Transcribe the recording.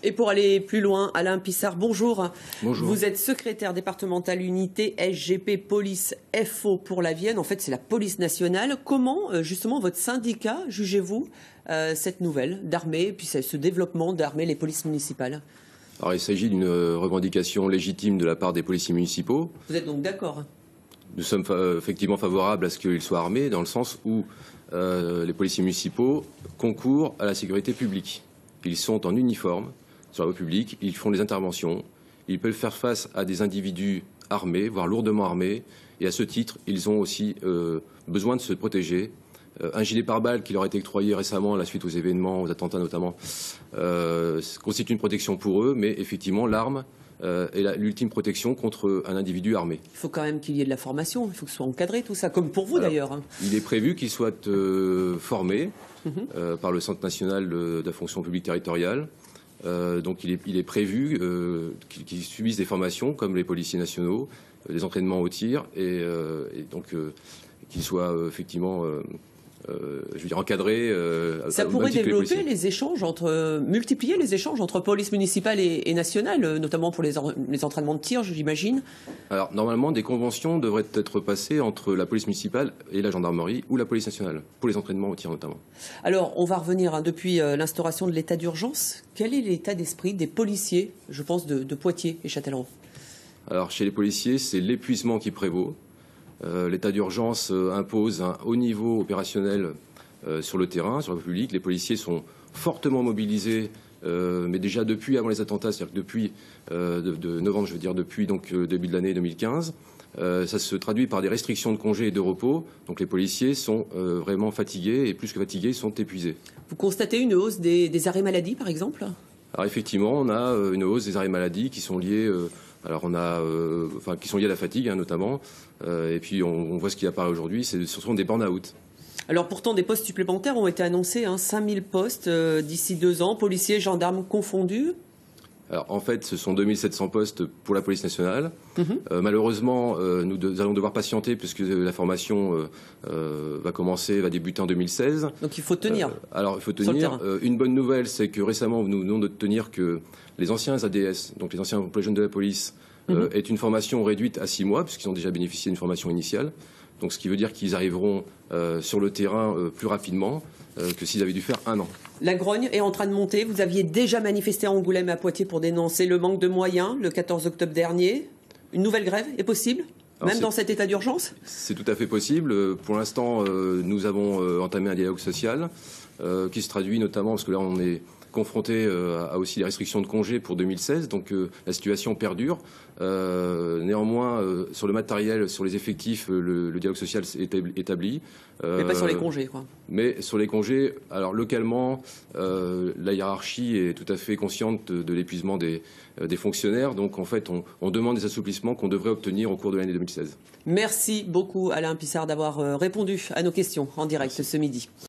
Et pour aller plus loin, Alain Pissard, bonjour. Bonjour. Vous êtes secrétaire départemental unité SGP Police FO pour la Vienne. En fait, c'est la police nationale. Comment, justement, votre syndicat, jugez-vous, cette nouvelle d'armer, et puis ce développement d'armer les polices municipales? Alors, il s'agit d'une revendication légitime de la part des policiers municipaux. Vous êtes donc d'accord? Nous sommes effectivement favorables à ce qu'ils soient armés, dans le sens où les policiers municipaux concourent à la sécurité publique. Ils sont en uniforme sur la voie publique, ils font des interventions, ils peuvent faire face à des individus armés, voire lourdement armés, et à ce titre, ils ont aussi besoin de se protéger. Un gilet pare-balles qui leur a été octroyé récemment à la suite aux événements, aux attentats notamment, constitue une protection pour eux, mais effectivement, l'arme est l'ultime protection contre un individu armé. Il faut quand même qu'il y ait de la formation, il faut que ce soit encadré tout ça, comme pour vous d'ailleurs. Il est prévu qu'ils soient formés par le Centre national de la fonction publique territoriale. Donc il est prévu qu'ils subissent des formations comme les policiers nationaux, des entraînements au tir, et donc qu'ils soient effectivement je veux dire encadrés. Ça pourrait développer les échanges multiplier les échanges entre police municipale et nationale, notamment pour les entraînements de tir, j'imagine. Alors normalement, des conventions devraient être passées entre la police municipale et la gendarmerie ou la police nationale, pour les entraînements au tir notamment. Alors on va revenir depuis l'instauration de l'état d'urgence. Quel est l'état d'esprit des policiers, je pense, de Poitiers et Châtellerault? Alors chez les policiers, c'est l'épuisement qui prévaut. L'état d'urgence impose un haut niveau opérationnel sur le terrain, sur la voie publique. Les policiers sont fortement mobilisés, mais déjà depuis avant les attentats, c'est-à-dire que depuis de novembre, je veux dire depuis donc début de l'année 2015. Ça se traduit par des restrictions de congés et de repos. Donc les policiers sont vraiment fatigués, et plus que fatigués, sont épuisés. Vous constatez une hausse des arrêts maladie, par exemple? Alors effectivement, on a une hausse des arrêts maladie qui sont liés qui sont liés à la fatigue notamment, et puis on voit ce qui apparaît aujourd'hui, ce sont des burn-out. Alors pourtant des postes supplémentaires ont été annoncés, 5000 postes d'ici 2 ans, policiers, gendarmes confondus. Alors en fait, ce sont 2700 postes pour la police nationale. Malheureusement, nous allons devoir patienter puisque la formation va débuter en 2016. Donc il faut tenir. Alors il faut tenir. Une bonne nouvelle, c'est que récemment, nous venons de tenir que les anciens ADS, donc les anciens employés jeunes de la police, aient une formation réduite à 6 mois, puisqu'ils ont déjà bénéficié d'une formation initiale. Donc ce qui veut dire qu'ils arriveront sur le terrain plus rapidement que s'ils avaient dû faire 1 an. La grogne est en train de monter. Vous aviez déjà manifesté à Angoulême et à Poitiers pour dénoncer le manque de moyens le 14 octobre dernier. Une nouvelle grève est possible, même dans cet état d'urgence? C'est tout à fait possible. Pour l'instant, nous avons entamé un dialogue social qui se traduit notamment, parce que là on est confronté à aussi les restrictions de congés pour 2016, donc la situation perdure. Néanmoins, sur le matériel, sur les effectifs, le dialogue social est établi. Mais pas sur les congés, quoi. Mais sur les congés, alors localement, la hiérarchie est tout à fait consciente de l'épuisement des fonctionnaires. Donc en fait, on demande des assouplissements qu'on devrait obtenir au cours de l'année 2016. Merci beaucoup Alain Pissard d'avoir répondu à nos questions en direct ce midi.